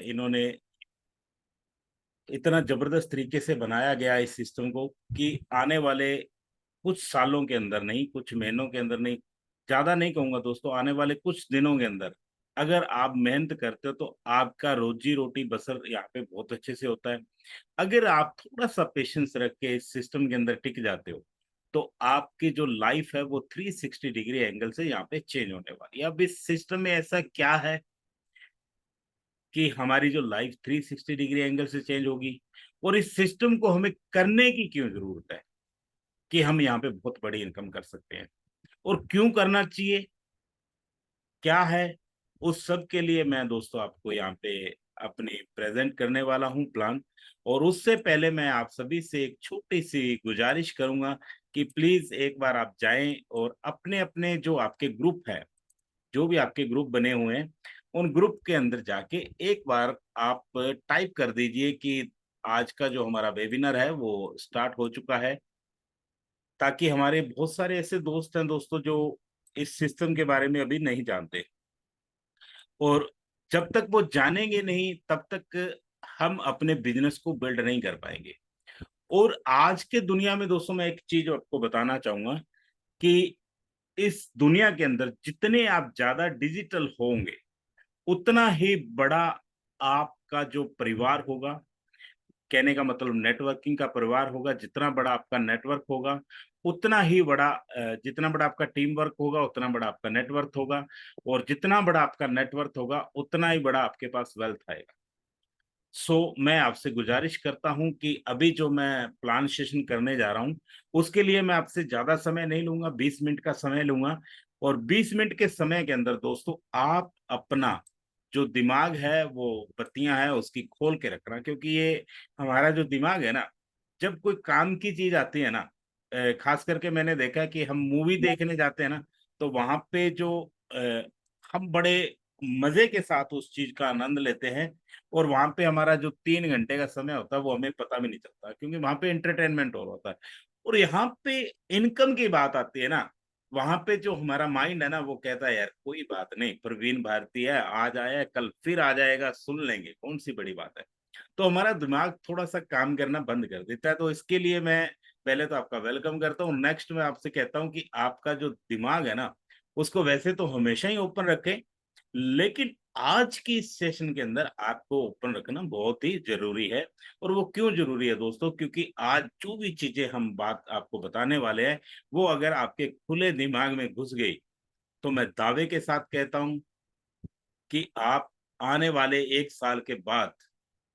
इन्होंने इतना जबरदस्त तरीके से बनाया गया इस सिस्टम को कि आने वाले कुछ सालों के अंदर नहीं, कुछ महीनों के अंदर नहीं, ज्यादा नहीं कहूंगा दोस्तों, आने वाले कुछ दिनों के अंदर अगर आप मेहनत करते हो तो आपका रोजी रोटी बसर यहाँ पे बहुत अच्छे से होता है। अगर आप थोड़ा सा पेशेंस रख के इस सिस्टम के अंदर टिक जाते हो तो आपकी जो लाइफ है वो 360 डिग्री एंगल से यहाँ पे चेंज होने वाली है। अब इस सिस्टम में ऐसा क्या है कि हमारी जो लाइफ 360 डिग्री एंगल से चेंज होगी, और इस सिस्टम को हमें करने की क्यों जरूरत है कि हम यहाँ पे बहुत बड़ी इनकम कर सकते हैं, और क्यों करना चाहिए, क्या है, उस सब के लिए मैं दोस्तों आपको यहाँ पे अपनी प्रेजेंट करने वाला हूँ प्लान। और उससे पहले मैं आप सभी से एक छोटी सी गुजारिश करूंगा कि प्लीज एक बार आप जाएं और अपने अपने जो आपके ग्रुप है, जो भी आपके ग्रुप बने हुए हैं, उन ग्रुप के अंदर जाके एक बार आप टाइप कर दीजिए कि आज का जो हमारा वेबिनार है वो स्टार्ट हो चुका है, ताकि हमारे बहुत सारे ऐसे दोस्त हैं दोस्तों जो इस सिस्टम के बारे में अभी नहीं जानते, और जब तक वो जानेंगे नहीं तब तक हम अपने बिजनेस को बिल्ड नहीं कर पाएंगे। और आज के दुनिया में दोस्तों मैं एक चीज आपको बताना चाहूंगा कि इस दुनिया के अंदर जितने आप ज्यादा डिजिटल होंगे उतना ही बड़ा आपका जो परिवार होगा, कहने का मतलब नेटवर्किंग का परिवार होगा, जितना बड़ा आपका नेटवर्क होगा उतना ही बड़ा जितना बड़ा आपका टीम वर्क होगा उतना बड़ा आपका नेटवर्क होगा, और जितना बड़ा आपका नेटवर्क होगा उतना ही बड़ा आपके पास वेल्थ आएगा। मैं आपसे गुजारिश करता हूं कि अभी जो मैं प्लान सेशन करने जा रहा हूं उसके लिए मैं आपसे ज्यादा समय नहीं लूंगा, 20 मिनट का समय लूंगा। और 20 मिनट के समय के अंदर दोस्तों आप अपना जो दिमाग है वो बत्तियां है उसकी खोल के रखना, क्योंकि ये हमारा जो दिमाग है ना, जब कोई काम की चीज आती है ना, खास करके मैंने देखा है कि हम मूवी देखने जाते हैं ना, तो वहां पे जो अ, हम बड़े मजे के साथ उस चीज का आनंद लेते हैं, और वहां पे हमारा जो 3 घंटे का समय होता है वो हमें पता भी नहीं चलता, क्योंकि वहां पे एंटरटेनमेंट और होता है। और यहाँ पे इनकम की बात आती है ना, वहां पे जो हमारा माइंड है ना वो कहता है यार कोई बात नहीं, प्रवीण भारती है, आज आया है कल फिर आ जाएगा, सुन लेंगे, कौन सी बड़ी बात है। तो हमारा दिमाग थोड़ा सा काम करना बंद कर देता है। तो इसके लिए मैं पहले तो आपका वेलकम करता हूँ, नेक्स्ट मैं आपसे कहता हूँ कि आपका जो दिमाग है ना उसको वैसे तो हमेशा ही ओपन रखें, लेकिन आज की इस सेशन के अंदर आपको ओपन रखना बहुत ही जरूरी है। और वो क्यों जरूरी है दोस्तों, क्योंकि आज जो भी चीजें हम बात आपको बताने वाले हैं वो अगर आपके खुले दिमाग में घुस गई तो मैं दावे के साथ कहता हूं कि आप आने वाले 1 साल के बाद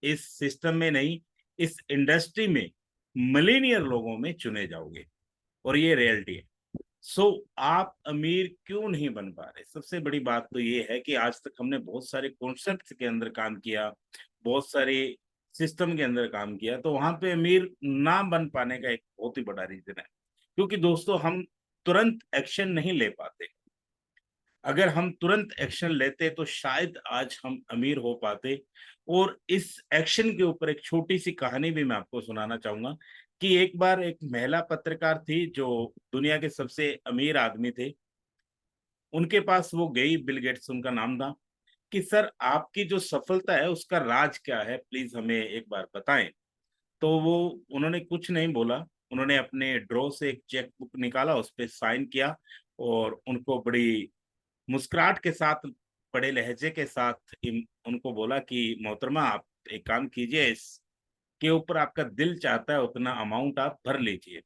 इस सिस्टम में नहीं, इस इंडस्ट्री में मिलीनियर लोगों में चुने जाओगे, और ये रियलिटी है। आप अमीर क्यों नहीं बन पा रहे, सबसे बड़ी बात तो ये है कि आज तक हमने बहुत सारे कॉन्सेप्ट के अंदर काम किया, बहुत सारे सिस्टम के अंदर काम किया, तो वहां पे अमीर ना बन पाने का एक बहुत ही बड़ा रीजन है, क्योंकि दोस्तों हम तुरंत एक्शन नहीं ले पाते। अगर हम तुरंत एक्शन लेते तो शायद आज हम अमीर हो पाते। और इस एक्शन के ऊपर एक छोटी सी कहानी भी मैं आपको सुनाना चाहूंगा कि एक बार एक महिला पत्रकार थी जो दुनिया के सबसे अमीर आदमी थे, उनके पास वो गई, बिल गेट्स उनका नाम था, कि सर आपकी जो सफलता है उसका राज क्या है, प्लीज हमें एक बार बताएं। तो वो उन्होंने कुछ नहीं बोला, उन्होंने अपने ड्रॉ से एक चेक बुक निकाला, उस पर साइन किया, और उनको बड़ी मुस्कुराहट के साथ, बड़े लहजे के साथ उनको बोला कि मोहतरमा आप एक काम कीजिए, इसके ऊपर आपका दिल चाहता है उतना अमाउंट आप भर लीजिए।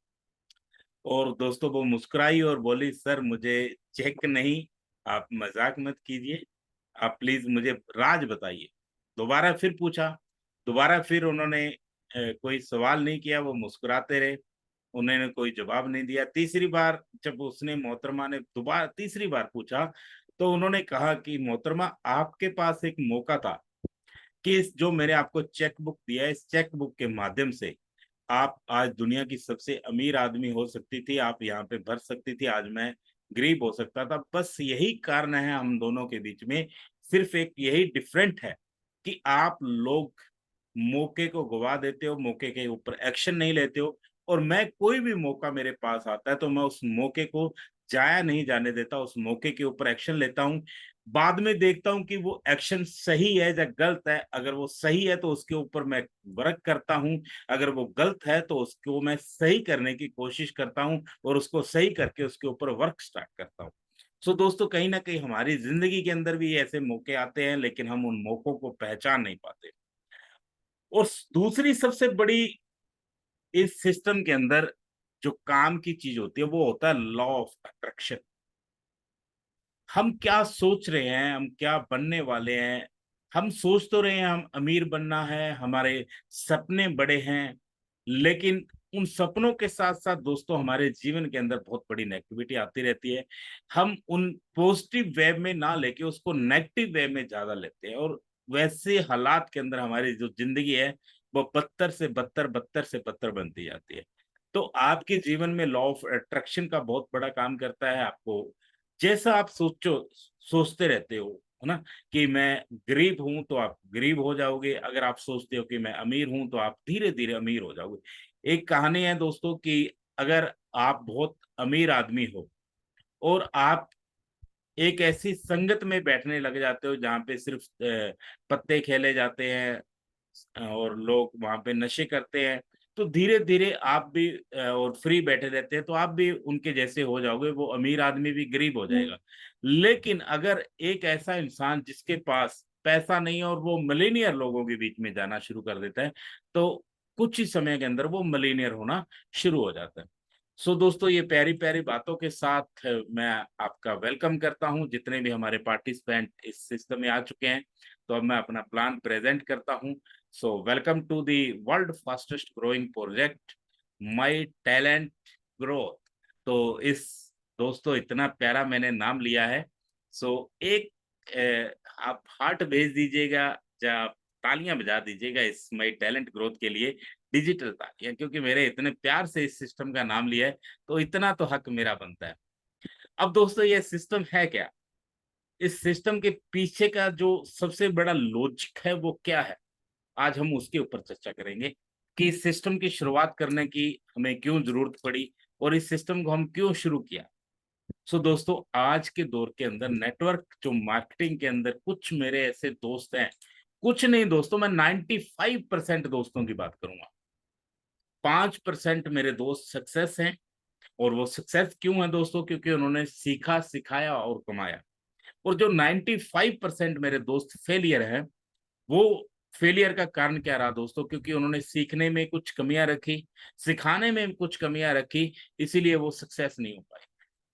और दोस्तों वो मुस्कुराई और बोली सर मुझे चेक नहीं, आप मजाक मत कीजिए, आप प्लीज मुझे राज बताइए। दोबारा फिर पूछा, दोबारा फिर उन्होंने कोई सवाल नहीं किया, वो मुस्कुराते रहे, उन्होंने कोई जवाब नहीं दिया। तीसरी बार जब उसने मोहतरमा ने दोबारा तीसरी बार पूछा तो उन्होंने कहा कि मोहतरमा आपके पास एक मौका था कि इस जो मैंने आपको चेक बुक दिया है, इस चेक बुक के माध्यम से आप आज दुनिया की सबसे अमीर आदमी हो सकती थी, आप यहाँ पे भर सकती थी, आज मैं गरीब हो सकता था। बस यही कारण है हम दोनों के बीच में, सिर्फ एक यही डिफरेंट है कि आप लोग मौके को गवा देते हो, मौके के ऊपर एक्शन नहीं लेते हो, और मैं कोई भी मौका मेरे पास आता है तो मैं उस मौके को जाया नहीं जाने देता, उस मौके के ऊपर एक्शन लेता हूँ। बाद में देखता हूं कि वो एक्शन सही है या गलत है। अगर वो सही है तो उसके ऊपर मैं वर्क करता हूं, अगर वो गलत है तो उसको मैं सही करने की कोशिश करता हूं और उसको सही करके उसके ऊपर वर्क स्टार्ट करता हूं। सो दोस्तों, कहीं ना कहीं हमारी जिंदगी के अंदर भी ऐसे मौके आते हैं, लेकिन हम उन मौकों को पहचान नहीं पाते। और दूसरी सबसे बड़ी इस सिस्टम के अंदर जो काम की चीज होती है वो होता है लॉ ऑफ अट्रैक्शन। हम क्या सोच रहे हैं, हम क्या बनने वाले हैं। हम सोच तो रहे हैं हम अमीर बनना है, हमारे सपने बड़े हैं, लेकिन उन सपनों के साथ साथ दोस्तों हमारे जीवन के अंदर बहुत बड़ी नेगेटिविटी आती रहती है। हम उन पॉजिटिव वे में ना लेके उसको नेगेटिव वे में ज्यादा लेते हैं, और वैसे हालात के अंदर हमारी जो जिंदगी है वो बदतर से बदतर, बदतर से बदतर बनती जाती है। तो आपके जीवन में लॉ ऑफ अट्रैक्शन का बहुत बड़ा काम करता है। आपको जैसा आप सोचते रहते हो, है ना, कि मैं गरीब हूं तो आप गरीब हो जाओगे। अगर आप सोचते हो कि मैं अमीर हूं तो आप धीरे धीरे अमीर हो जाओगे। एक कहानी है दोस्तों कि अगर आप बहुत अमीर आदमी हो और आप एक ऐसी संगत में बैठने लग जाते हो जहाँ पे सिर्फ पत्ते खेले जाते हैं और लोग वहां पे नशे करते हैं, तो धीरे धीरे आप भी और फ्री बैठे रहते हैं तो आप भी उनके जैसे हो जाओगे। वो अमीर आदमी भी गरीब हो जाएगा। लेकिन अगर एक ऐसा इंसान जिसके पास पैसा नहीं है और वो मिलेनियर लोगों के बीच में जाना शुरू कर देता है, तो कुछ ही समय के अंदर वो मिलेनियर होना शुरू हो जाता है। सो दोस्तों, ये प्यारी प्यारी बातों के साथ मैं आपका वेलकम करता हूं। जितने भी हमारे पार्टिसिपेंट इस सिस्टम में आ चुके हैं, तो अब मैं अपना प्लान प्रेजेंट करता हूं। So welcome to the world fastest growing project, my talent growth. तो इस दोस्तों, इतना प्यारा मैंने नाम लिया है। सो एक आप हार्ट भेज दीजिएगा या तालियां बजा दीजिएगा इस माय टैलेंट ग्रोथ के लिए, डिजिटल तालियां, क्योंकि मेरे इतने प्यार से इस सिस्टम का नाम लिया है, तो इतना तो हक मेरा बनता है। अब दोस्तों, ये सिस्टम है क्या? इस सिस्टम के पीछे का जो सबसे बड़ा लॉजिक है वो क्या है, आज हम उसके ऊपर चर्चा करेंगे कि इस सिस्टम की शुरुआत करने की हमें क्यों जरूरत पड़ी और इस सिस्टम को हम क्यों शुरू किया। सो दोस्तों, आज के दौर के अंदर नेटवर्क जो मार्केटिंग के अंदर कुछ मेरे ऐसे दोस्त हैं, कुछ नहीं दोस्तों, मैं 95% दोस्तों की बात करूंगा। 5% मेरे दोस्त सक्सेस हैं। और वो सक्सेस क्यों है दोस्तों? क्योंकि उन्होंने सीखा, सिखाया और कमाया। और जो 95% मेरे दोस्त फेलियर हैं, वो फेलियर का कारण क्या रहा दोस्तों? क्योंकि उन्होंने सीखने में कुछ कमियां रखी, सिखाने में कुछ कमियां रखी, इसीलिए वो सक्सेस नहीं हो पाए।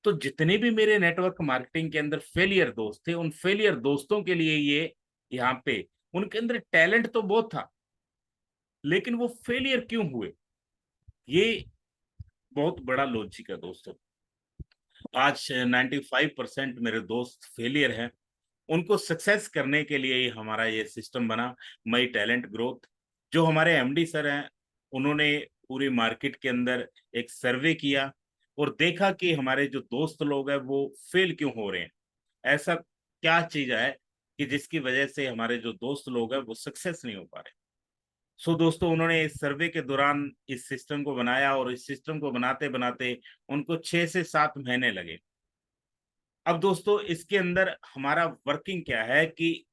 तो जितने भी मेरे नेटवर्क मार्केटिंग के अंदर फेलियर दोस्त थे, उन फेलियर दोस्तों के लिए ये यहाँ पे, उनके अंदर टैलेंट तो बहुत था, लेकिन वो फेलियर क्यों हुए, ये बहुत बड़ा लॉजिक है दोस्तों। आज 95% मेरे दोस्त फेलियर हैं। उनको सक्सेस करने के लिए ही हमारा ये सिस्टम बना, मई टैलेंट ग्रोथ। जो हमारे एमडी सर हैं, उन्होंने पूरी मार्केट के अंदर एक सर्वे किया और देखा कि हमारे जो दोस्त लोग हैं वो फेल क्यों हो रहे हैं। ऐसा क्या चीज है कि जिसकी वजह से हमारे जो दोस्त लोग हैं वो सक्सेस नहीं हो पा रहे। सो दोस्तों, उन्होंने इस सर्वे के दौरान इस सिस्टम को बनाया और इस सिस्टम को बनाते बनाते उनको 6 से 7 महीने लगे। अब दोस्तों, इसके अंदर हमारा वर्किंग क्या है कि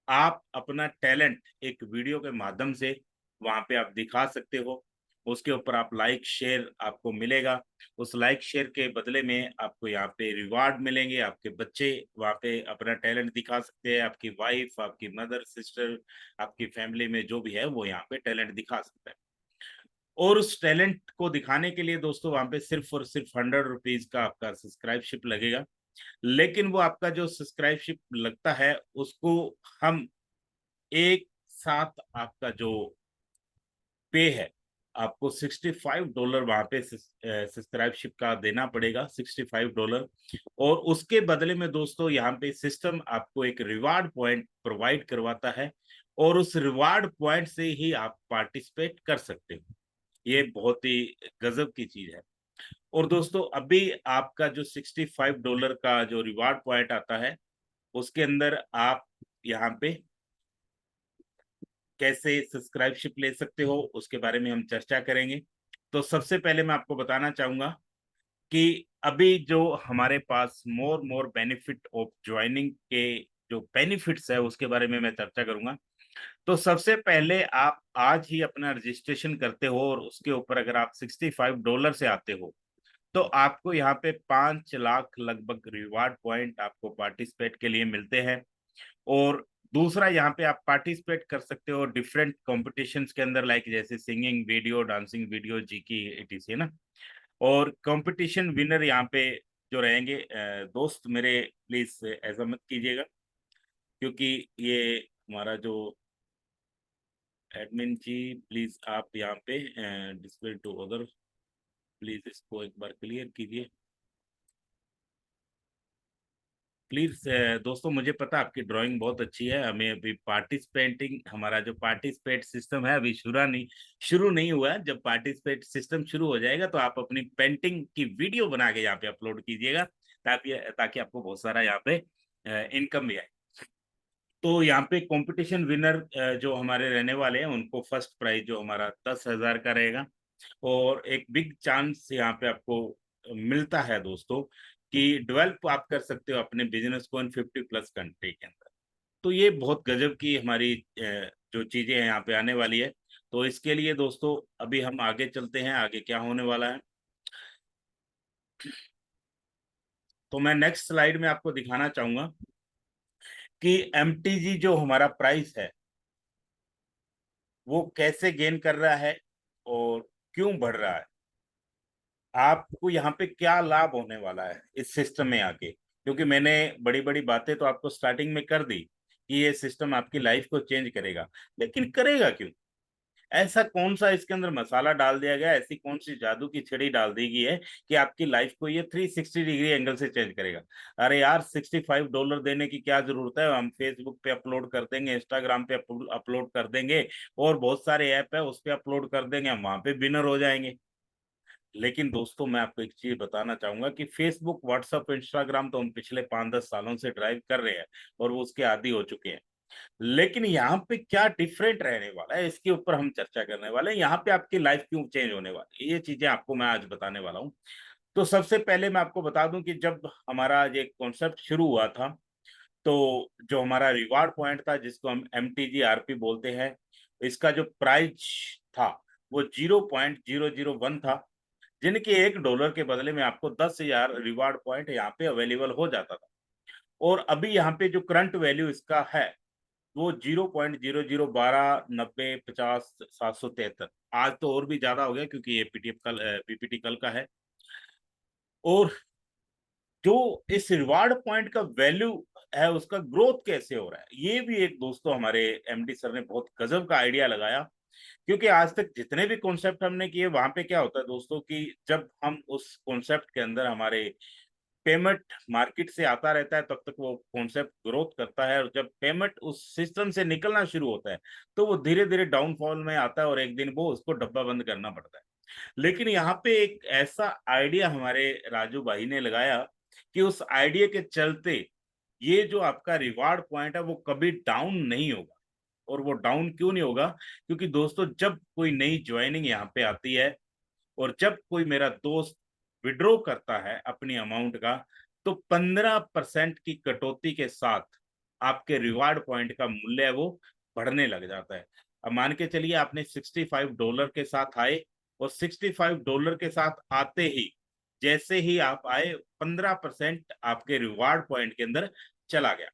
आप अपना टैलेंट एक वीडियो के माध्यम से वहां पे आप दिखा सकते हो। उसके ऊपर आप लाइक शेयर आपको मिलेगा। उस लाइक शेयर के बदले में आपको यहाँ पे रिवार्ड मिलेंगे। आपके बच्चे वहां पे अपना टैलेंट दिखा सकते हैं, आपकी वाइफ, आपकी मदर, सिस्टर, आपकी फैमिली में जो भी है वो यहाँ पे टैलेंट दिखा सकता है। और उस टैलेंट को दिखाने के लिए दोस्तों वहां पे सिर्फ और सिर्फ 100 रुपीज का आपका सब्सक्राइबशिप लगेगा। लेकिन वो आपका जो सब्सक्राइबशिप लगता है उसको हम एक साथ, आपका जो पे है, आपको $65 वहां पे सब्सक्राइबशिप का देना पड़ेगा, $65। और उसके बदले में दोस्तों यहाँ पे सिस्टम आपको एक रिवार्ड पॉइंट प्रोवाइड करवाता है, और उस रिवार्ड पॉइंट से ही आप पार्टिसिपेट कर सकते हो। ये बहुत ही गजब की चीज है। और दोस्तों, अभी आपका जो $65 का जो रिवार्ड पॉइंट आता है, उसके अंदर आप यहाँ पे कैसे सब्सक्राइबशिप ले सकते हो उसके बारे में हम चर्चा करेंगे। तो सबसे पहले मैं आपको बताना चाहूंगा कि अभी जो हमारे पास मोर बेनिफिट ऑफ ज्वाइनिंग के जो बेनिफिट्स है उसके बारे में मैं चर्चा करूंगा। तो सबसे पहले आप आज ही अपना रजिस्ट्रेशन करते हो और उसके ऊपर अगर आप $65 से आते हो तो आपको यहाँ पे 5 लाख लगभग रिवार्ड पॉइंट आपको पार्टिसिपेट के लिए मिलते हैं। और दूसरा यहाँ पे आप पार्टिसिपेट कर सकते हो डिफरेंट कॉम्पिटिशन्स के अंदर, लाइक जैसे singing video, dancing video, GK etc, है ना। और कंपटीशन विनर यहाँ पे जो रहेंगे, दोस्त मेरे प्लीज ऐसा मत कीजिएगा, क्योंकि ये हमारा जो एडमिन जी, प्लीज आप यहाँ पे डिस्प्ले टू अदर, प्लीज इसको एक बार क्लियर कीजिए प्लीज। दोस्तों मुझे पता है आपकी ड्राइंग बहुत अच्छी है, हमें अभी पार्टिसिपेटिंग, हमारा जो पार्टिसिपेट सिस्टम है अभी शुरू नहीं हुआ है। जब पार्टिसिपेट सिस्टम शुरू हो जाएगा तो आप अपनी पेंटिंग की वीडियो बना के यहाँ पे अपलोड कीजिएगा, ताकि ताकि आपको बहुत सारा यहाँ पे इनकम भी आए। तो यहाँ पे कंपटीशन विनर जो हमारे रहने वाले हैं उनको फर्स्ट प्राइज जो हमारा 10,000 का रहेगा। और एक बिग चांस यहाँ पे आपको मिलता है दोस्तों कि डेवलप आप कर सकते हो अपने बिजनेस को इन 50+ कंट्री के अंदर। तो ये बहुत गजब की हमारी जो चीजें हैं यहाँ पे आने वाली है। तो इसके लिए दोस्तों अभी हम आगे चलते हैं, आगे क्या होने वाला है। तो मैं नेक्स्ट स्लाइड में आपको दिखाना चाहूंगा कि एमटीजी जो हमारा प्राइस है वो कैसे गेन कर रहा है और क्यों बढ़ रहा है, आपको यहाँ पे क्या लाभ होने वाला है इस सिस्टम में आके। क्योंकि मैंने बड़ी बड़ी बातें तो आपको स्टार्टिंग में कर दी कि ये सिस्टम आपकी लाइफ को चेंज करेगा, लेकिन करेगा क्यों? ऐसा कौन सा इसके अंदर मसाला डाल दिया गया, ऐसी कौन सी जादू की छड़ी डाल दी गई है कि आपकी लाइफ को ये 360 डिग्री एंगल से चेंज करेगा? अरे यार, $65 देने की क्या जरूरत है, हम फेसबुक पे अपलोड कर देंगे, इंस्टाग्राम पे अपलोड कर देंगे, और बहुत सारे ऐप है उस पे अपलोड कर देंगे, हम वहां पे विनर हो जाएंगे। लेकिन दोस्तों मैं आपको एक चीज बताना चाहूंगा कि फेसबुक, व्हाट्सएप, इंस्टाग्राम तो हम पिछले 5-10 सालों से ड्राइव कर रहे हैं और वो उसके आदी हो चुके हैं। लेकिन यहाँ पे क्या डिफरेंट रहने वाला है इसके ऊपर हम चर्चा करने वाले हैं। यहाँ पे आपकी लाइफ क्यों चेंज होने वाली है, ये चीजें आपको मैं आज बताने वाला हूँ। तो सबसे पहले मैं आपको बता दूं कि जब हमारा ये कॉन्सेप्ट शुरू हुआ था तो जो हमारा रिवार्ड पॉइंट था जिसको हम MTGRP बोलते हैं, इसका जो प्राइस था वो 0.001 था, जिनके $1 के बदले में आपको 10,000 रिवार्ड पॉइंट यहाँ पे अवेलेबल हो जाता था। और अभी यहाँ पे जो करंट वैल्यू इसका है वो 0.00129050 773। आज तो और भी ज्यादा हो गया क्योंकि ये PPT कल का है। और जो इस रिवार्ड पॉइंट का वैल्यू है उसका ग्रोथ कैसे हो रहा है, ये भी एक दोस्तों हमारे MD सर ने बहुत गजब का आइडिया लगाया। क्योंकि आज तक जितने भी कॉन्सेप्ट हमने किए वहां पे क्या होता है दोस्तों कि जब हम उस कॉन्सेप्ट के अंदर हमारे पेमेंट मार्केट से आता रहता है तब तक वो कॉन्सेप्ट ग्रोथ करता है, और जब पेमेंट उस सिस्टम से निकलना शुरू होता है तो वो धीरे धीरे डाउनफॉल में आता है और एक दिन वो उसको डब्बा बंद करना पड़ता है। लेकिन यहाँ पे एक ऐसा आइडिया हमारे राजू भाई ने लगाया कि उस आइडिया के चलते ये जो आपका रिवार्ड पॉइंट है वो कभी डाउन नहीं होगा। और वो डाउन क्यों नहीं होगा? क्योंकि दोस्तों जब कोई नई ज्वाइनिंग यहाँ पे आती है और जब कोई मेरा दोस्त विड्रॉ करता है अपनी अमाउंट का, तो 15% की कटौती के साथ आपके रिवार्ड पॉइंट का मूल्य है वो बढ़ने लग जाता है। अब मान के चलिए आपने $65 के साथ आए, और $65 के साथ आते ही जैसे ही आप आए 15% आपके रिवार्ड पॉइंट के अंदर चला गया।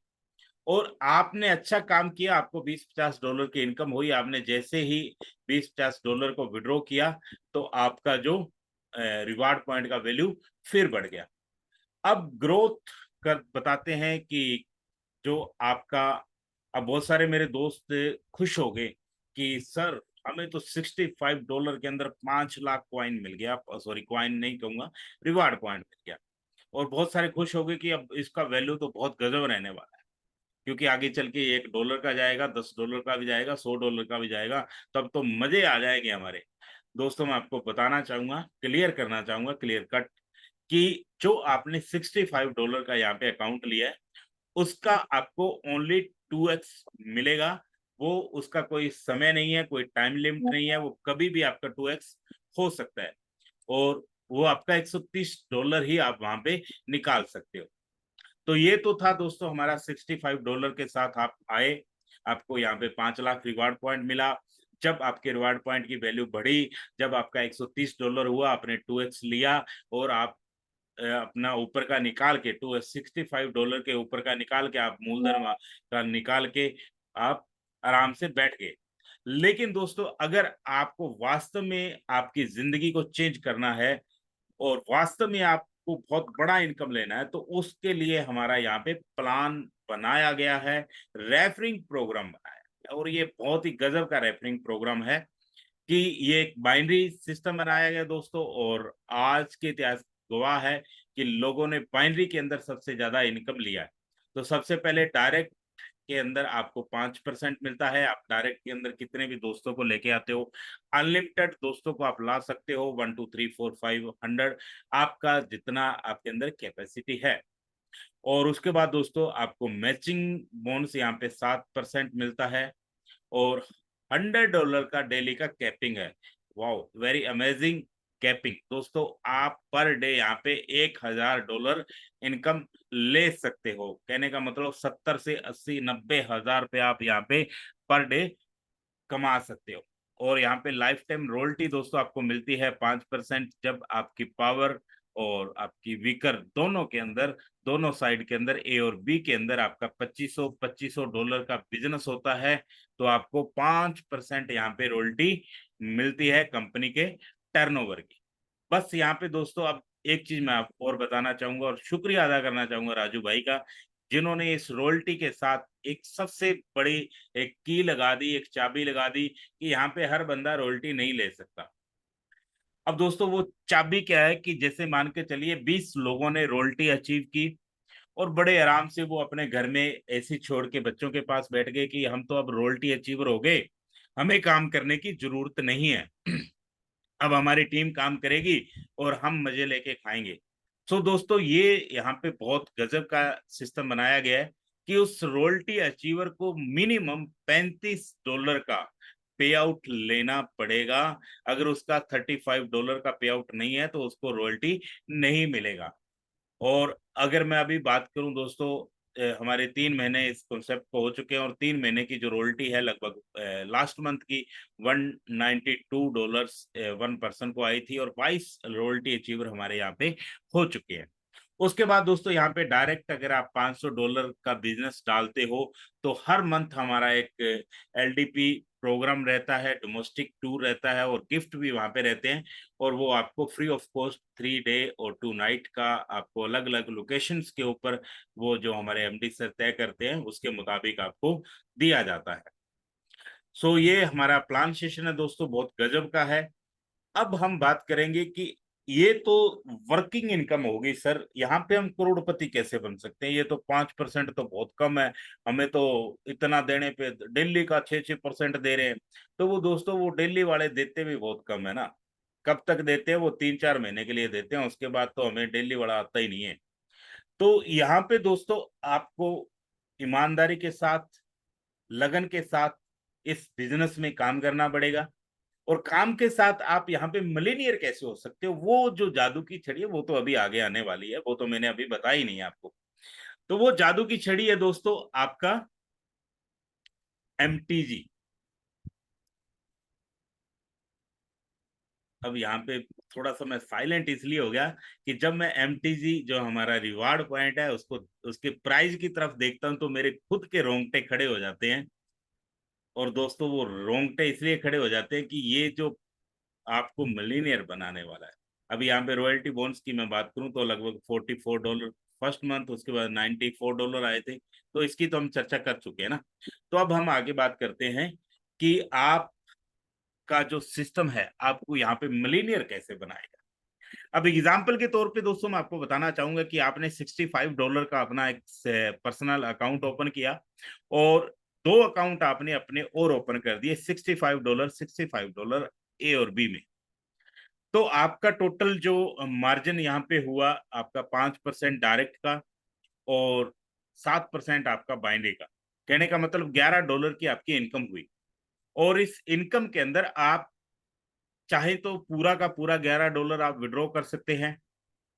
और आपने अच्छा काम किया, आपको $20-50 की इनकम हुई, आपने जैसे ही $20-50 को विड्रॉ किया तो आपका जो रिवार्ड पॉइंट का वैल्यू फिर बढ़ गया। अब ग्रोथ कर बताते हैं कि जो आपका, अब बहुत सारे मेरे दोस्त खुश हो गए कि सर हमें तो $65 के अंदर 5 लाख कॉइन मिल गया, सॉरी कॉइन नहीं कहूंगा, रिवार्ड पॉइंट मिल गया। और बहुत सारे खुश हो गए कि अब इसका वैल्यू तो बहुत गजब रहने वाला है, क्योंकि आगे चल के $1 का जाएगा, $10 का भी जाएगा, $100 का भी जाएगा, तब तो मजे आ जाएंगे हमारे। दोस्तों मैं आपको बताना चाहूंगा, क्लियर करना चाहूंगा, क्लियर कट, कि जो आपने $65 का यहाँ पे अकाउंट लिया है उसका आपको ओनली 2x मिलेगा। वो उसका कोई समय नहीं है, कोई टाइम लिमिट नहीं है, वो कभी भी आपका 2x हो सकता है। और वो आपका $130 ही आप वहां पे निकाल सकते हो। तो ये तो था दोस्तों हमारा $65 के साथ आप आए, आपको यहाँ पे 5 लाख रिवार्ड पॉइंट मिला। जब आपके रिवार्ड पॉइंट की वैल्यू बढ़ी, जब आपका $130 हुआ, आपने 2x लिया और आप अपना ऊपर का निकाल के $65 के ऊपर का निकाल के आप मूलधन का निकाल के आप आराम से बैठ गए। लेकिन दोस्तों अगर आपको वास्तव में आपकी जिंदगी को चेंज करना है और वास्तव में आपको बहुत बड़ा इनकम लेना है, तो उसके लिए हमारा यहाँ पे प्लान बनाया गया है, रेफरिंग प्रोग्राम बनाया है। और ये बहुत ही गजब का रेफरिंग प्रोग्राम है कि ये एक बाइनरी सिस्टम बनाया गया दोस्तों, और आज के इतिहास गवाह है कि लोगों ने बाइनरी के अंदर सबसे ज्यादा इनकम लिया है। तो सबसे पहले डायरेक्ट के अंदर आपको 5% मिलता है। आप डायरेक्ट के अंदर कितने भी दोस्तों को लेके आते हो, अनलिमिटेड दोस्तों को आप ला सकते हो, 1 2 3 4 5 100, आपका जितना आपके अंदर कैपेसिटी है। और उसके बाद दोस्तों आपको मैचिंग बोनस यहाँ पे 7% मिलता है, और $100 का डेली का कैपिंग है। वाओ, वेरी अमेजिंग कैपिंग दोस्तों। आप पर डे यहाँ पे $1,000 इनकम ले सकते हो। कहने का मतलब 70 से 80 90 हजार रुपये आप यहाँ पे पर डे कमा सकते हो। और यहाँ पे लाइफ टाइम रॉयल्टी दोस्तों आपको मिलती है 5%, जब आपकी पावर और आपकी वीकर दोनों के अंदर, दोनों साइड के अंदर, ए और बी के अंदर आपका $2500 का बिजनेस होता है, तो आपको 5% यहाँ पे रॉयल्टी मिलती है कंपनी के टर्नओवर की। बस यहाँ पे दोस्तों अब एक चीज मैं आपको और बताना चाहूंगा और शुक्रिया अदा करना चाहूंगा राजू भाई का, जिन्होंने इस रॉयल्टी के साथ एक सबसे बड़ी एक की लगा दी, एक चाबी लगा दी कि यहाँ पे हर बंदा रॉयल्टी नहीं ले सकता। अब दोस्तों वो चाबी क्या है कि जैसे मान के चलिए 20 लोगों ने रॉयल्टी अचीव की और बड़े आराम से वो अपने घर में ऐसी छोड़ के बच्चों के पास बैठ गए कि हम तो अब रॉयल्टी अचीवर हो गए, हमें काम करने की जरूरत नहीं है, अब हमारी टीम काम करेगी और हम मजे लेके खाएंगे। सो दोस्तों ये यहाँ पे बहुत गजब का सिस्टम बनाया गया है कि उस रॉयल्टी अचीवर को मिनिमम $35 का पे आउट लेना पड़ेगा। अगर उसका $35 का पे आउट नहीं है तो उसको रॉयल्टी नहीं मिलेगा। और अगर मैं अभी बात करूं दोस्तों, हमारे 3 महीने इस कॉन्सेप्ट को हो चुके हैं और 3 महीने की जो रॉयल्टी है लगभग लास्ट मंथ की $192 वन पर्सन को आई थी, और 22 रॉयल्टी अचीवर हमारे यहाँ पे हो चुके हैं। उसके बाद दोस्तों यहाँ पे डायरेक्ट अगर आप $500 का बिजनेस डालते हो तो हर मंथ हमारा एक एलडीपी प्रोग्राम रहता है, डोमेस्टिक टूर रहता है और गिफ्ट भी वहां पे रहते हैं। और वो आपको फ्री ऑफ कॉस्ट 3 डे और 2 नाइट का आपको अलग अलग लोकेशंस के ऊपर वो जो हमारे एमडी सर तय करते हैं उसके मुताबिक आपको दिया जाता है। सो ये हमारा प्लान सेशन है दोस्तों, बहुत गजब का है। अब हम बात करेंगे कि ये तो वर्किंग इनकम होगी सर, यहाँ पे हम करोड़पति कैसे बन सकते हैं? ये तो 5% तो बहुत कम है, हमें तो इतना देने पे दिल्ली का 6-6% दे रहे हैं। तो वो दोस्तों वो दिल्ली वाले देते भी बहुत कम है ना। कब तक देते हैं? वो 3-4 महीने के लिए देते हैं, उसके बाद तो हमें दिल्ली वाला आता ही नहीं है। तो यहाँ पे दोस्तों आपको ईमानदारी के साथ, लगन के साथ इस बिजनेस में काम करना पड़ेगा। और काम के साथ आप यहाँ पे मिलीनियर कैसे हो सकते हो, वो जो जादू की छड़ी है वो तो अभी आगे आने वाली है, वो तो मैंने अभी बताई नहीं आपको। तो वो जादू की छड़ी है दोस्तों आपका एमटीजी। अब यहाँ पे थोड़ा सा मैं साइलेंट इसलिए हो गया कि जब मैं एमटीजी जो हमारा रिवार्ड पॉइंट है उसको, उसके प्राइस की तरफ देखता हूँ तो मेरे खुद के रोंगटे खड़े हो जाते हैं। और दोस्तों वो रोंगटे इसलिए खड़े हो जाते हैं कि ये जो आपको मिलीनियर बनाने वाला है। अभी यहाँ पे रॉयल्टी बॉन्ड्स की मैं बात करूं तो लगभग $44 फर्स्ट मंथ, उसके बाद $94 आए थे, तो इसकी तो हम चर्चा कर चुके हैं ना। तो अब हम आगे बात करते हैं कि आपका जो सिस्टम है आपको यहाँ पे मिलीनियर कैसे बनाएगा। अब एग्जाम्पल के तौर पे दोस्तों मैं आपको बताना चाहूंगा कि आपने $65 का अपना एक पर्सनल अकाउंट ओपन किया और 2 अकाउंट आपने अपने और ओपन कर दिए, $65 ए और बी में। तो आपका टोटल जो मार्जिन यहाँ पे हुआ आपका 5% डायरेक्ट का और 7% आपका बाइनरी का। कहने का मतलब $11 की आपकी इनकम हुई। और इस इनकम के अंदर आप चाहे तो पूरा का पूरा $11 आप विड्रॉ कर सकते हैं,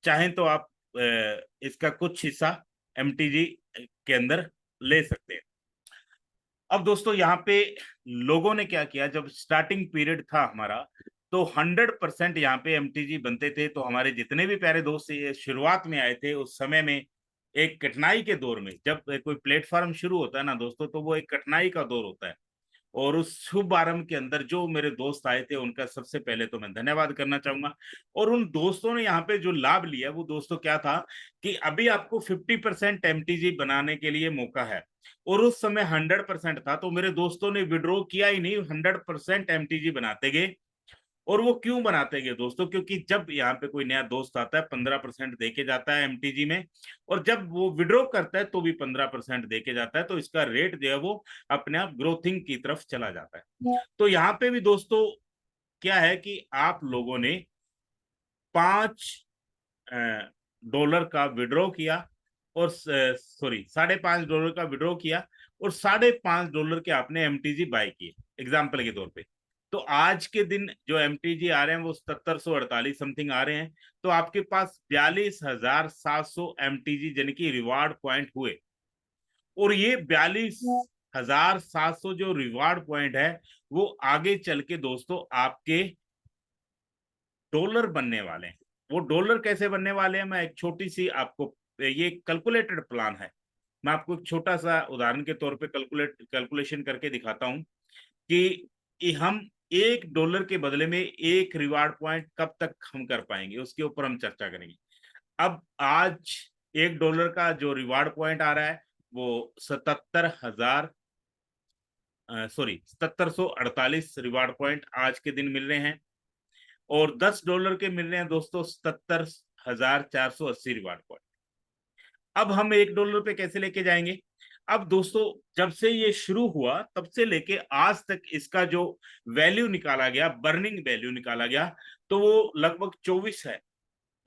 चाहे तो आप इसका कुछ हिस्सा एमटीजी के अंदर ले सकते हैं। अब दोस्तों यहाँ पे लोगों ने क्या किया, जब स्टार्टिंग पीरियड था हमारा, तो 100% यहाँ पे एमटीजी बनते थे। तो हमारे जितने भी प्यारे दोस्त ये शुरुआत में आए थे, उस समय में एक कठिनाई के दौर में, जब कोई प्लेटफॉर्म शुरू होता है ना दोस्तों, तो वो एक कठिनाई का दौर होता है। और उस शुभ आरंभ के अंदर जो मेरे दोस्त आए थे, उनका सबसे पहले तो मैं धन्यवाद करना चाहूंगा। और उन दोस्तों ने यहाँ पे जो लाभ लिया, वो दोस्तों क्या था कि अभी आपको 50% एमटीजी बनाने के लिए मौका है, और उस समय 100% था। तो मेरे दोस्तों ने विड्रॉ किया ही नहीं, 100% एमटीजी बनाते गए। और वो क्यों बनाते हैं दोस्तों, क्योंकि जब यहाँ पे कोई नया दोस्त आता है 15% दे के जाता है एमटीजी में, और जब वो विड्रॉ करता है तो भी 15% दे के जाता है, तो इसका रेट जो है वो अपने आप ग्रोथिंग की तरफ चला जाता है। तो यहाँ पे भी दोस्तों क्या है कि आप लोगों ने 5 डॉलर का विड्रॉ किया, और सॉरी $5.5 का विड्रॉ किया, और $5.5 के आपने एमटीजी बाय किए एग्जाम्पल के तौर पे। तो आज के दिन जो एमटीजी आ रहे हैं वो 7748 समथिंग आ रहे हैं। तो आपके पास 42,700 एमटीजी यानी कि रिवार्ड पॉइंट हुए। और ये 42,700 जो रिवार्ड पॉइंट है, वो आगे चल के दोस्तों आपके डॉलर बनने वाले हैं। वो डॉलर कैसे बनने वाले हैं, मैं एक छोटी सी आपको, ये कैलकुलेटेड प्लान है, मैं आपको एक छोटा सा उदाहरण के तौर पे कैलकुलेशन करके दिखाता हूं कि हम $1 के बदले में एक रिवार्ड पॉइंट कब तक हम कर पाएंगे, उसके ऊपर हम चर्चा करेंगे। अब आज $1 का जो रिवार्ड पॉइंट आ रहा है वो 7748 रिवार्ड पॉइंट आज के दिन मिल रहे हैं, और $10 के मिल रहे हैं दोस्तों 77,480 रिवार्ड पॉइंट। अब हम $1 पे कैसे लेके जाएंगे। अब दोस्तों जब से ये शुरू हुआ तब से लेके आज तक इसका जो वैल्यू निकाला गया, बर्निंग वैल्यू निकाला गया, तो वो लगभग 24 है।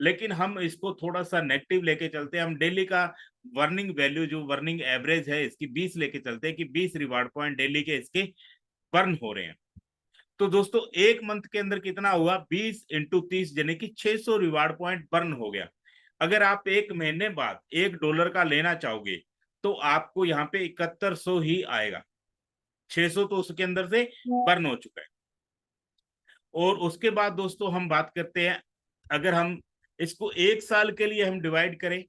लेकिन हम इसको थोड़ा सा नेगेटिव लेके चलते हैं, हम डेली का वर्निंग वैल्यू जो वर्निंग एवरेज है इसकी 20 लेके चलते हैं कि 20 रिवार्ड पॉइंट डेली के इसके बर्न हो रहे हैं। तो दोस्तों एक मंथ के अंदर कितना हुआ, 20 × 30 यानी कि 600 रिवार्ड पॉइंट बर्न हो गया। अगर आप एक महीने बाद $1 का लेना चाहोगे तो आपको यहाँ पे 7100 ही आएगा, 600 तो उसके अंदर से बर्न हो चुका है। और उसके बाद दोस्तों हम बात करते हैं, अगर हम इसको एक साल के लिए हम डिवाइड करें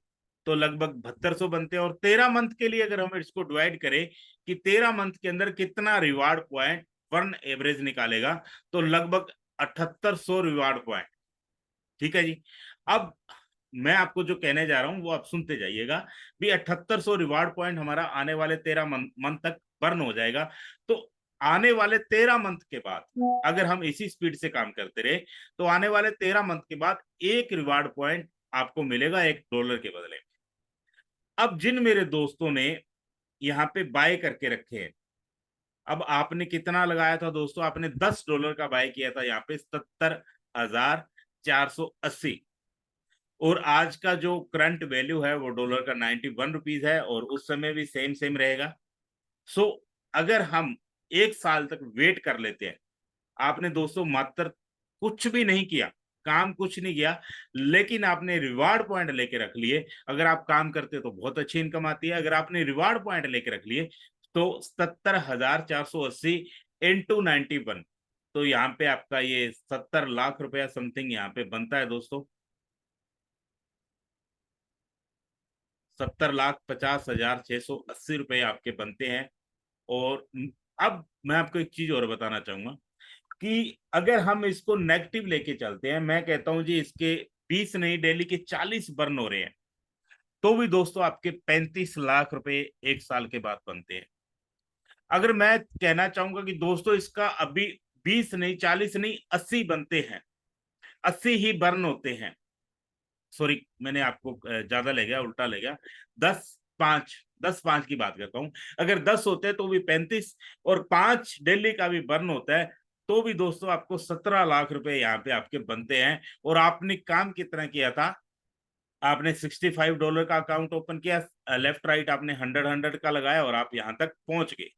तो लगभग 7200 बनते हैं। और 13 मंथ के लिए अगर हम इसको डिवाइड करें कि 13 मंथ के अंदर कितना रिवार्ड पॉइंट वन एवरेज निकालेगा, तो लगभग 7800 रिवार्ड पॉइंट। ठीक है जी। अब मैं आपको जो कहने जा रहा हूं वो आप सुनते जाइएगा भी। 7800 रिवार्ड पॉइंट हमारा आने वाले 13 मंथ तक बर्न हो जाएगा। तो आने वाले 13 मंथ के बाद अगर हम इसी स्पीड से काम करते रहे, तो आने वाले 13 मंथ के बाद एक रिवार्ड पॉइंट आपको मिलेगा $1 के बदले। अब जिन मेरे दोस्तों ने यहाँ पे बाय करके रखे हैं, अब आपने कितना लगाया था दोस्तों, आपने $10 का बाय किया था यहाँ पे 77,480। और आज का जो करंट वैल्यू है वो डॉलर का 91 रुपीज है, और उस समय भी सेम सेम रहेगा। सो अगर हम एक साल तक वेट कर लेते हैं, आपने दोस्तों मात्र कुछ भी नहीं किया, काम कुछ नहीं किया, लेकिन आपने रिवार्ड पॉइंट लेके रख लिए। अगर आप काम करते तो बहुत अच्छी इनकम आती है, अगर आपने रिवार्ड पॉइंट लेके रख लिए तो 77,480 × 91, तो यहाँ पे आपका ये 70 लाख रुपया समथिंग यहाँ पे बनता है दोस्तों। 70,50,680 रुपए आपके बनते हैं। और अब मैं आपको एक चीज और बताना चाहूंगा कि अगर हम इसको नेगेटिव लेके चलते हैं, मैं कहता हूं जी इसके 20 नहीं, डेली के 40 बर्न हो रहे हैं, तो भी दोस्तों आपके 35 लाख रुपए एक साल के बाद बनते हैं। अगर मैं कहना चाहूंगा कि दोस्तों इसका अभी 20 नहीं, 40 नहीं, 80 बनते हैं, 80 ही बर्न होते हैं। सॉरी मैंने आपको ज्यादा ले गया, उल्टा ले गया। 10 5 की बात करता हूं। अगर 10 होते हैं तो भी 35, और 5 डेली का भी बर्न होता है, तो भी दोस्तों आपको 17 लाख रुपए यहाँ पे आपके बनते हैं। और आपने काम कितना किया था, आपने $65 का अकाउंट ओपन किया, लेफ्ट राइट आपने 100 का लगाया, और आप यहाँ तक पहुंच गए।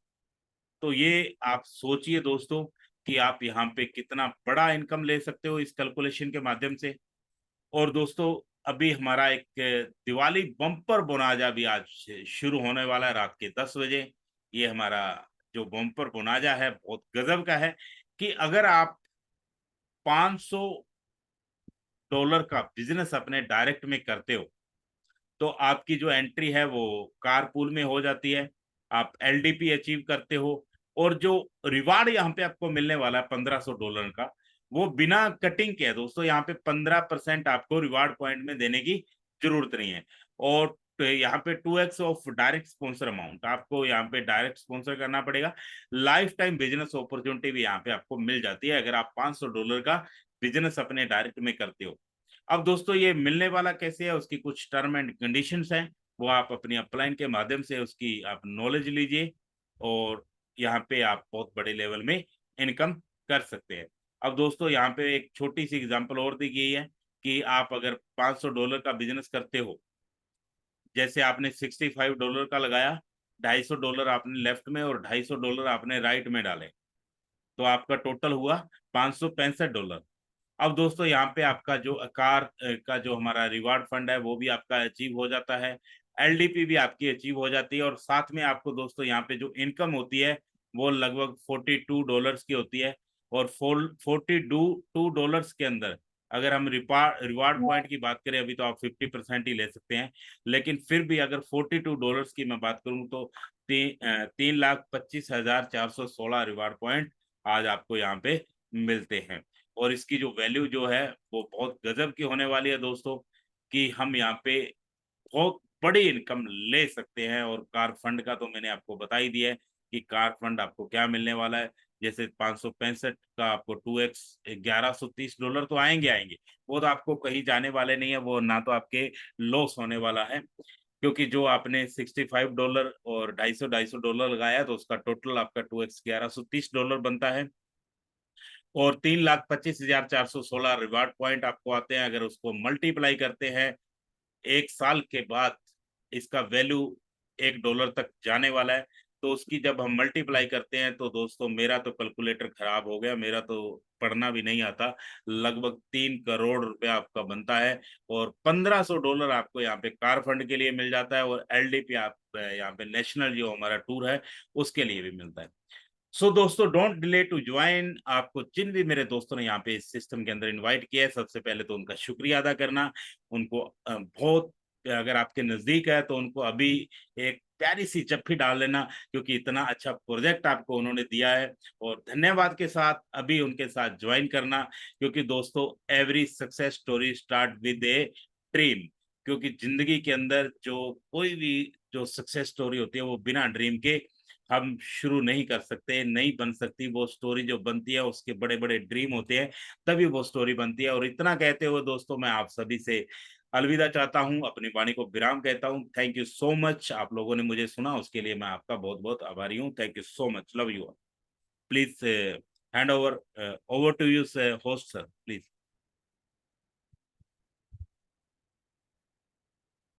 तो ये आप सोचिए दोस्तों कि आप यहाँ पे कितना बड़ा इनकम ले सकते हो इस कैलकुलेशन के माध्यम से। और दोस्तों अभी हमारा एक दिवाली बम्पर बोनाजा भी आज से शुरू होने वाला है रात के 10 बजे। ये हमारा जो बम्पर बोनाजा है बहुत गजब का है कि अगर आप $500 का बिजनेस अपने डायरेक्ट में करते हो तो आपकी जो एंट्री है वो कारपूल में हो जाती है, आप एलडीपी अचीव करते हो, और जो रिवार्ड यहाँ पे आपको मिलने वाला है $1500 का, वो बिना कटिंग के है दोस्तों। यहाँ पे 15% आपको रिवार्ड पॉइंट में देने की जरूरत नहीं है। और तो यहाँ पे 2x of direct sponsor amount आपको यहाँ पे डायरेक्ट स्पॉन्सर करना पड़ेगा। लाइफ टाइम बिजनेस अपॉर्चुनिटी भी यहाँ पे आपको मिल जाती है अगर आप $500 का बिजनेस अपने डायरेक्ट में करते हो। अब दोस्तों ये मिलने वाला कैसे है, उसकी कुछ टर्म एंड कंडीशंस हैं, वो आप अपनी अपलाइन के माध्यम से उसकी आप नॉलेज लीजिए और यहाँ पे आप बहुत बड़े लेवल में इनकम कर सकते हैं। अब दोस्तों यहाँ पे एक छोटी सी एग्जांपल और दी गई है कि आप अगर $500 का बिजनेस करते हो, जैसे आपने $65 का लगाया, $250 आपने लेफ्ट में और $250 आपने राइट में डाले, तो आपका टोटल हुआ $565। अब दोस्तों यहाँ पे आपका जो कार का जो हमारा रिवार्ड फंड है वो भी आपका अचीव हो जाता है, एलडीपी भी आपकी अचीव हो जाती है, और साथ में आपको दोस्तों यहाँ पे जो इनकम होती है वो लगभग $42 की होती है। और $42 के अंदर अगर हम रिवार्ड पॉइंट की बात करें, अभी तो आप 50% ही ले सकते हैं, लेकिन फिर भी अगर $42 की मैं बात करूं तो 3,25,416 रिवार्ड पॉइंट आज आपको यहाँ पे मिलते हैं। और इसकी जो वैल्यू जो है वो बहुत गजब की होने वाली है दोस्तों, कि हम यहाँ पे बहुत बड़ी इनकम ले सकते हैं। और कार फंड का तो मैंने आपको बता ही दिया है कि कार फंड आपको क्या मिलने वाला है। जैसे 565 का आपको 2x $1130 तो आएंगे आएंगे, वो तो आपको कहीं जाने वाले नहीं है, वो ना तो आपके लॉस होने वाला है, क्योंकि जो आपने $65 और $250 लगाया तो उसका टोटल आपका 2x $1130 बनता है। और 3,25,416 रिवार्ड पॉइंट आपको आते हैं। अगर उसको मल्टीप्लाई करते हैं एक साल के बाद, इसका वैल्यू $1 तक जाने वाला है। तो उसकी जब हम मल्टीप्लाई करते हैं तो दोस्तों मेरा तो कैलकुलेटर खराब हो गया, मेरा तो पढ़ना भी नहीं आता, लगभग 3 करोड़ रुपया आपका बनता है। और $1500 आपको यहाँ पे कार फंड के लिए मिल जाता है, और एलडीपी आप यहाँ पे नेशनल जो हमारा टूर है उसके लिए भी मिलता है। सो दोस्तों डोंट डिले टू ज्वाइन। आपको जिन भी मेरे दोस्तों ने यहाँ पे इस सिस्टम के अंदर इनवाइट किया है, सबसे पहले तो उनका शुक्रिया अदा करना। उनको बहुत, अगर आपके नजदीक है तो उनको अभी एक प्यारी सी चप्पी डाल लेना, क्योंकि इतना अच्छा प्रोजेक्ट आपको उन्होंने दिया है। और धन्यवाद के साथ अभी उनके साथ ज्वाइन करना, क्योंकि दोस्तों every success story start with a dream. क्योंकि जिंदगी के अंदर जो कोई भी जो सक्सेस स्टोरी होती है वो बिना ड्रीम के हम शुरू नहीं कर सकते, नहीं बन सकती। वो स्टोरी जो बनती है उसके बड़े बड़े ड्रीम होते हैं, तभी वो स्टोरी बनती है। और इतना कहते हुए दोस्तों मैं आप सभी से अलविदा चाहता हूं, अपनी वाणी को विराम कहता हूं। थैंक यू सो मच, आप लोगों ने मुझे सुना उसके लिए मैं आपका बहुत बहुत आभारी हूं। Thank you so much, love you. Please hand over to you host sir, please.